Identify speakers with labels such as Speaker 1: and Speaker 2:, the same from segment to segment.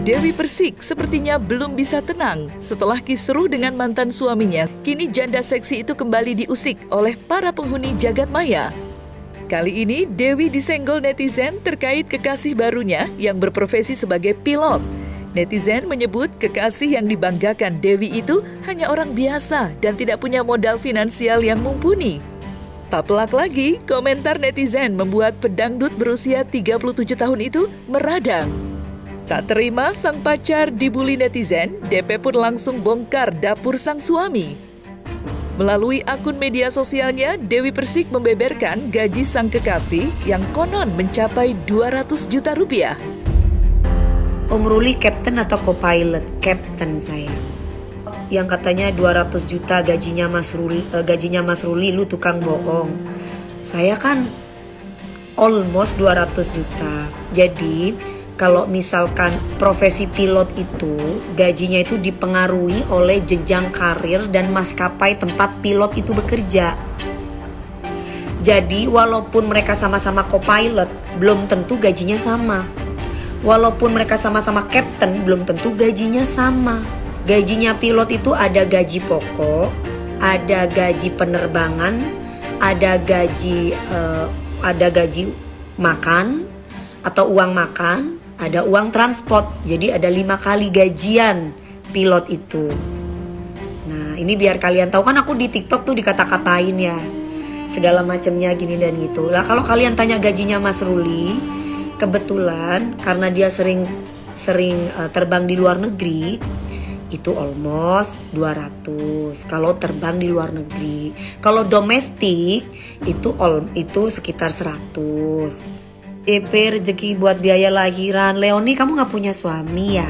Speaker 1: Dewi Persik sepertinya belum bisa tenang setelah kisruh dengan mantan suaminya. Kini janda seksi itu kembali diusik oleh para penghuni jagat maya. Kali ini Dewi disenggol netizen terkait kekasih barunya yang berprofesi sebagai pilot. Netizen menyebut kekasih yang dibanggakan Dewi itu hanya orang biasa dan tidak punya modal finansial yang mumpuni. Tak pelak lagi, komentar netizen membuat pedangdut berusia 37 tahun itu meradang. Tak terima sang pacar dibully netizen, DP pun langsung bongkar dapur sang suami. Melalui akun media sosialnya, Dewi Persik membeberkan gaji sang kekasih yang konon mencapai 200 juta rupiah.
Speaker 2: Om Ruli captain atau co-pilot? Captain saya. Yang katanya 200 juta gajinya Mas Ruli, lu tukang bohong. Saya kan almost 200 juta. Jadi kalau misalkan profesi pilot itu gajinya itu dipengaruhi oleh jenjang karir dan maskapai tempat pilot itu bekerja. Jadi walaupun mereka sama-sama co-pilot, belum tentu gajinya sama. Walaupun mereka sama-sama captain, belum tentu gajinya sama. Gajinya pilot itu ada gaji pokok, ada gaji penerbangan, ada gaji makan atau uang makan, ada uang transport. Jadi ada 5 kali gajian pilot itu. Nah ini biar kalian tahu, kan aku di TikTok tuh dikata-katain ya segala macamnya gini dan gitu. Lah kalau kalian tanya gajinya Mas Ruli, kebetulan karena dia sering terbang di luar negeri, itu almost 200 kalau terbang di luar negeri. Kalau domestik itu sekitar 100. DP rezeki buat biaya lahiran. Leoni, kamu gak punya suami ya?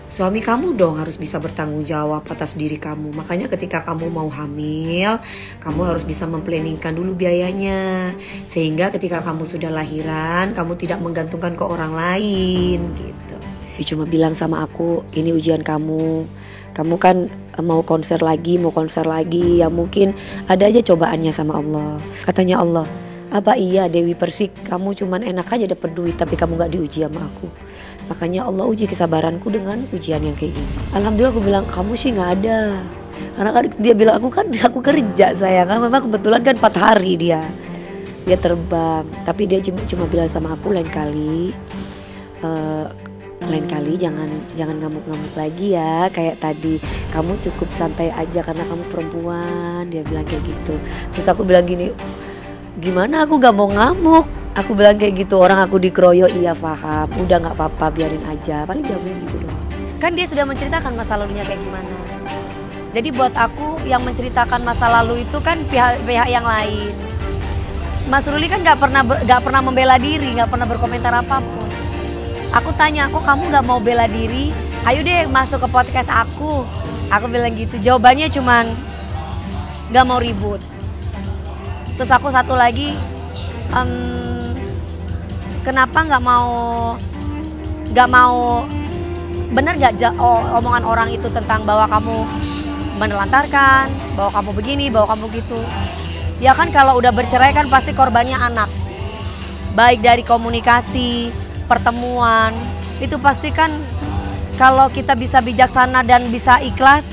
Speaker 2: Suami kamu dong harus bisa bertanggung jawab atas diri kamu. Makanya ketika kamu mau hamil, kamu harus bisa memplanningkan dulu biayanya. Sehingga ketika kamu sudah lahiran, kamu tidak menggantungkan ke orang lain gitu. Dia cuma bilang sama aku, ini ujian kamu. Kamu kan mau konser lagi, ya mungkin ada aja cobaannya sama Allah. Katanya Allah, apa iya Dewi Persik, kamu cuman enak aja dapet duit tapi kamu gak diuji sama aku. Makanya Allah uji kesabaranku dengan ujian yang kayak gini. Alhamdulillah aku bilang, kamu sih gak ada. Karena kan dia bilang aku kerja sayang. Kan memang kebetulan kan 4 hari dia terbang. Tapi dia cuma bilang sama aku, lain kali jangan ngamuk-ngamuk lagi ya kayak tadi. Kamu cukup santai aja karena kamu perempuan, dia bilang kayak gitu. Terus aku bilang gini, gimana aku gak mau ngamuk? Aku bilang kayak gitu, orang aku dikeroyok, iya paham, udah gak apa-apa biarin aja. Paling dia bilang gitu doang. Kan dia sudah menceritakan masa lalunya kayak gimana. Jadi buat aku yang menceritakan masa lalu itu kan pihak yang lain. Mas Ruli kan gak pernah membela diri, gak pernah berkomentar apapun. Aku tanya, kok kamu gak mau bela diri? Ayo deh masuk ke podcast aku. Aku bilang gitu, jawabannya cuman gak mau ribut. Terus aku satu lagi, kenapa nggak mau bener nggak omongan orang itu tentang bahwa kamu menelantarkan, bahwa kamu begini, bahwa kamu gitu. Ya kan kalau udah bercerai kan pasti korbannya anak. Baik dari komunikasi, pertemuan, itu pasti kan kalau kita bisa bijaksana dan bisa ikhlas,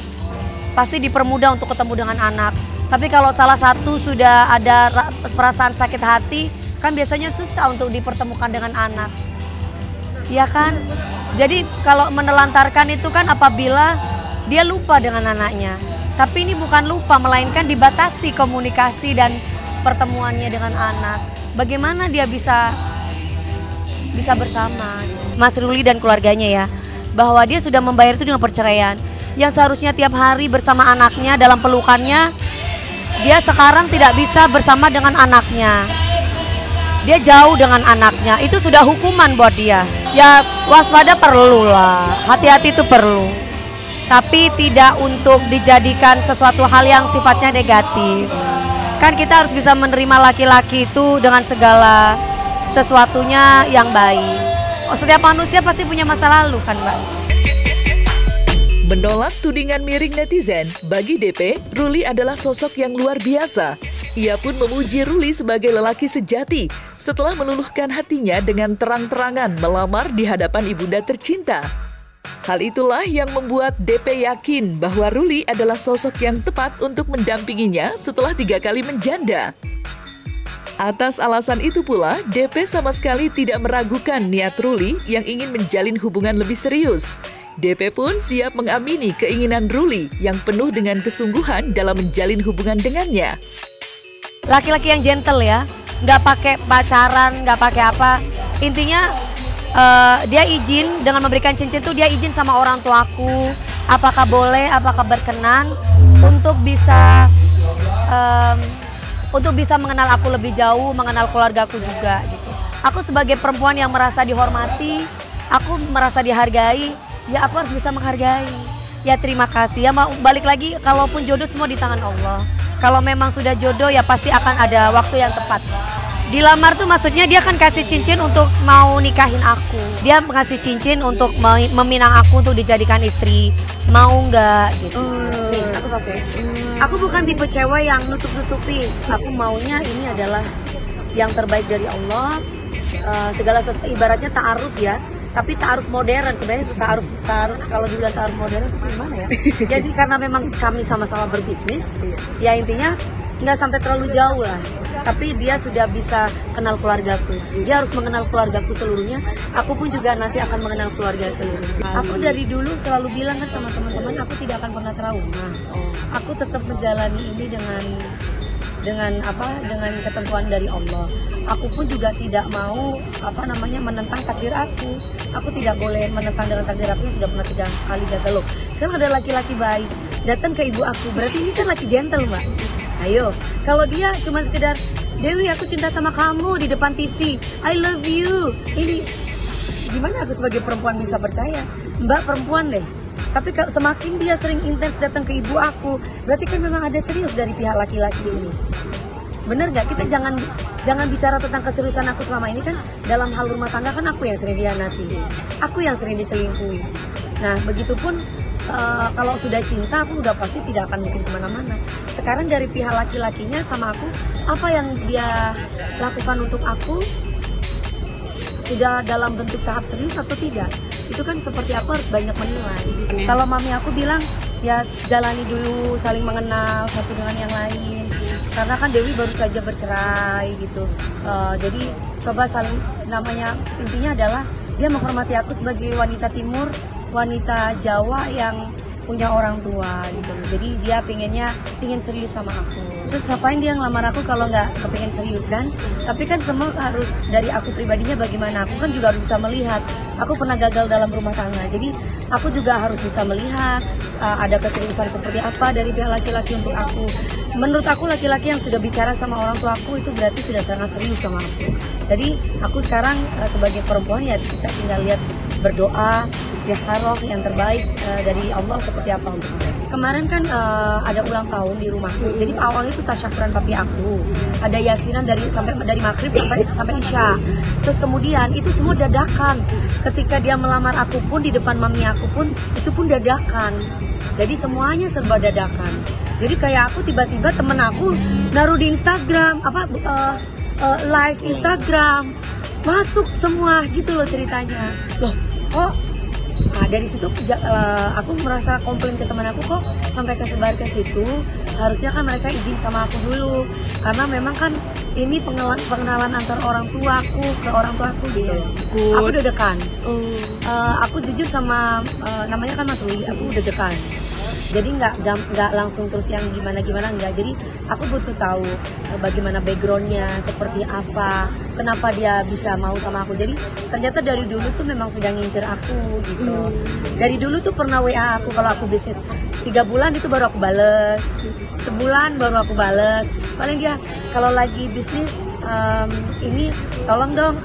Speaker 2: pasti dipermudah untuk ketemu dengan anak. Tapi kalau salah satu sudah ada perasaan sakit hati, kan biasanya susah untuk dipertemukan dengan anak. Ya kan? Jadi kalau menelantarkan itu kan apabila dia lupa dengan anaknya. Tapi ini bukan lupa, melainkan dibatasi komunikasi dan pertemuannya dengan anak. Bagaimana dia bisa bersama? Mas Ruli dan keluarganya ya, bahwa dia sudah membayar itu dengan perceraian. Yang seharusnya tiap hari bersama anaknya dalam pelukannya, dia sekarang tidak bisa bersama dengan anaknya. Dia jauh dengan anaknya. Itu sudah hukuman buat dia. Ya waspada perlu lah. Hati-hati itu perlu. Tapi tidak untuk dijadikan sesuatu hal yang sifatnya negatif. Kan kita harus bisa menerima laki-laki itu dengan segala sesuatunya yang baik. Setiap manusia pasti punya masa lalu kan Mbak.
Speaker 1: Menolak tudingan miring netizen, bagi DP, Ruli adalah sosok yang luar biasa. Ia pun memuji Ruli sebagai lelaki sejati setelah meluluhkan hatinya dengan terang-terangan melamar di hadapan ibunda tercinta. Hal itulah yang membuat DP yakin bahwa Ruli adalah sosok yang tepat untuk mendampinginya setelah 3 kali menjanda. Atas alasan itu pula, DP sama sekali tidak meragukan niat Ruli yang ingin menjalin hubungan lebih serius. DP pun siap mengamini keinginan Ruli yang penuh dengan kesungguhan dalam menjalin hubungan dengannya.
Speaker 3: Laki-laki yang gentle ya, nggak pakai pacaran, nggak pakai apa. Intinya dia izin dengan memberikan cincin tuh dia izin sama orang tuaku. Apakah boleh, apakah berkenan untuk bisa mengenal aku lebih jauh, mengenal keluargaku juga gitu. Aku sebagai perempuan yang merasa dihormati, aku merasa dihargai, ya aku harus bisa menghargai. Ya terima kasih ya, balik lagi kalaupun jodoh semua di tangan Allah. Kalau memang sudah jodoh ya pasti akan ada waktu yang tepat. Dilamar tuh maksudnya dia kan kasih cincin untuk mau nikahin aku. Dia ngasih cincin untuk meminang aku untuk dijadikan istri. Mau nggak gitu. Nih aku pakai. Aku bukan tipe cewek yang nutup-nutupi. Aku maunya ini adalah yang terbaik dari Allah. Segala sesuatu ibaratnya ta'aruf ya. Tapi ta'aruf modern, sebenarnya ta'aruf kalau dibilang ta'aruf modern itu gimana ya? Jadi karena memang kami sama-sama berbisnis, ya intinya nggak sampai terlalu jauh lah. Tapi dia sudah bisa kenal keluargaku. Dia harus mengenal keluargaku seluruhnya. Aku pun juga nanti akan mengenal keluarga seluruhnya. Aku dari dulu selalu bilang kan sama teman-teman, aku tidak akan pernah trauma. Aku tetap menjalani ini dengan ketentuan dari Allah. Aku pun juga tidak mau menentang takdir aku. Aku tidak boleh menentang dengan takdir aku yang sudah pernah 3 kali gagal loh. Sekarang ada laki-laki baik datang ke ibu aku, berarti ini kan laki gentle mbak. Ayo, kalau dia cuma sekedar Dewi aku cinta sama kamu di depan TV, I love you. Ini gimana aku sebagai perempuan bisa percaya? Mbak perempuan deh. Tapi semakin dia sering intens datang ke ibu aku, berarti kan memang ada serius dari pihak laki-laki ini. Bener gak? Kita jangan bicara tentang keseriusan aku selama ini kan dalam hal rumah tangga kan aku yang sering dihianati, aku yang sering diselingkuhi. Nah begitupun kalau sudah cinta aku udah pasti tidak akan mungkin kemana-mana. Sekarang dari pihak laki-lakinya sama aku, apa yang dia lakukan untuk aku sudah dalam bentuk tahap serius atau tidak? Itu kan seperti aku harus banyak menilai. Kalau mami aku bilang ya jalani dulu saling mengenal satu dengan yang lain. Karena kan Dewi baru saja bercerai gitu. Jadi coba saling intinya adalah dia menghormati aku sebagai wanita timur, wanita Jawa yang punya orang tua gitu. Jadi dia pingin serius sama aku. Terus ngapain dia ngelamar aku kalau nggak kepingin serius kan? Tapi kan semua harus dari aku pribadinya bagaimana. Aku kan juga harus bisa melihat. Aku pernah gagal dalam rumah tangga. Jadi aku juga harus bisa melihat ada keseriusan seperti apa dari pihak laki-laki untuk aku. Menurut aku laki-laki yang sudah bicara sama orang tua aku itu berarti sudah sangat serius sama aku. Jadi aku sekarang sebagai perempuan ya kita tinggal lihat, berdoa, istikharah yang terbaik dari Allah seperti apa untuk aku. Kemarin kan ada ulang tahun di rumahku. Jadi awalnya itu tasyakuran papi aku. Ada yasinan dari maghrib sampai isya. Terus kemudian itu semua dadakan. Ketika dia melamar aku pun di depan mami aku pun itu pun dadakan. Jadi semuanya serba dadakan. Jadi kayak aku tiba-tiba temen aku naruh di Instagram live Instagram masuk semua gitu loh ceritanya. Loh kok dari situ aku merasa komplain ke teman aku, kok sampai kesebar ke situ. Harusnya kan mereka izin sama aku dulu, karena memang kan ini pengenalan antar orang tuaku ke orang tuaku gitu. Aku deg-degan. Aku jujur sama namanya kan Mas Wi, aku deg-degan. Jadi nggak langsung terus yang gimana enggak. Jadi aku butuh tahu bagaimana backgroundnya, seperti apa, kenapa dia bisa mau sama aku. Jadi ternyata dari dulu tuh memang sudah ngincer aku gitu. Dari dulu tuh pernah WA aku kalau aku bisnis 3 bulan itu baru aku bales, sebulan baru aku bales. Paling dia kalau lagi bisnis ini tolong dong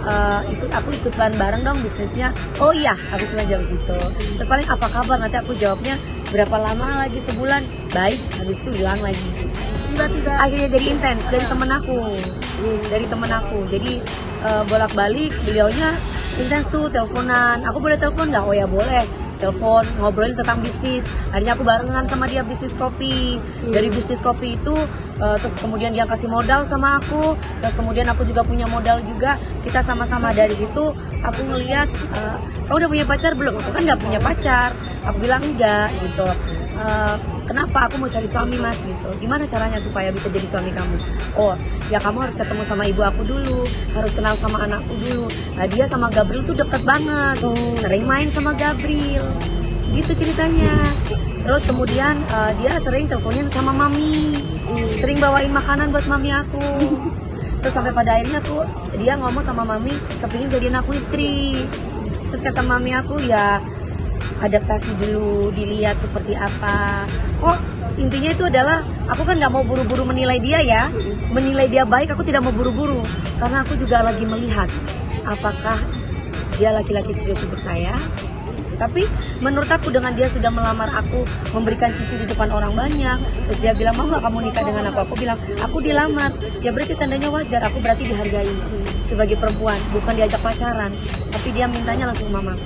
Speaker 3: aku ikut bareng dong bisnisnya. Oh iya, aku cuma jawab gitu. Terus paling apa kabar, nanti aku jawabnya berapa lama lagi, sebulan, baik, habis itu hilang lagi. Tiba-tiba akhirnya jadi intens dari temen aku. Jadi bolak-balik beliaunya intens tuh teleponan. Aku boleh telepon nggak? Oh ya boleh. telepon, ngobrolin tentang bisnis. Akhirnya aku barengan sama dia bisnis kopi. Dari bisnis kopi itu, terus kemudian dia kasih modal sama aku, terus kemudian aku juga punya modal juga. Kita sama-sama dari situ, aku ngeliat, kau udah punya pacar belum? Aku kan nggak punya pacar. Aku bilang enggak gitu. Kenapa aku mau cari suami mas gitu, gimana caranya supaya bisa jadi suami kamu? Oh ya kamu harus ketemu sama ibu aku dulu, harus kenal sama anakku dulu. Nah dia sama Gabriel tuh deket banget, sering main sama Gabriel gitu ceritanya. Terus kemudian dia sering teleponin sama mami, sering bawain makanan buat mami aku. Terus sampai pada akhirnya tuh dia ngomong sama mami kepingin jadiin aku istri. Terus kata mami aku ya adaptasi dulu, dilihat seperti apa. Kok intinya itu adalah aku kan nggak mau buru-buru menilai dia ya, menilai dia baik aku tidak mau buru-buru karena aku juga lagi melihat apakah dia laki-laki serius untuk saya. Tapi menurut aku dengan dia sudah melamar aku, memberikan cincin di depan orang banyak, terus dia bilang mau nggak kamu nikah dengan aku bilang aku dilamar, ya berarti tandanya wajar, aku berarti dihargai sebagai perempuan, bukan diajak pacaran, tapi dia mintanya langsung mama.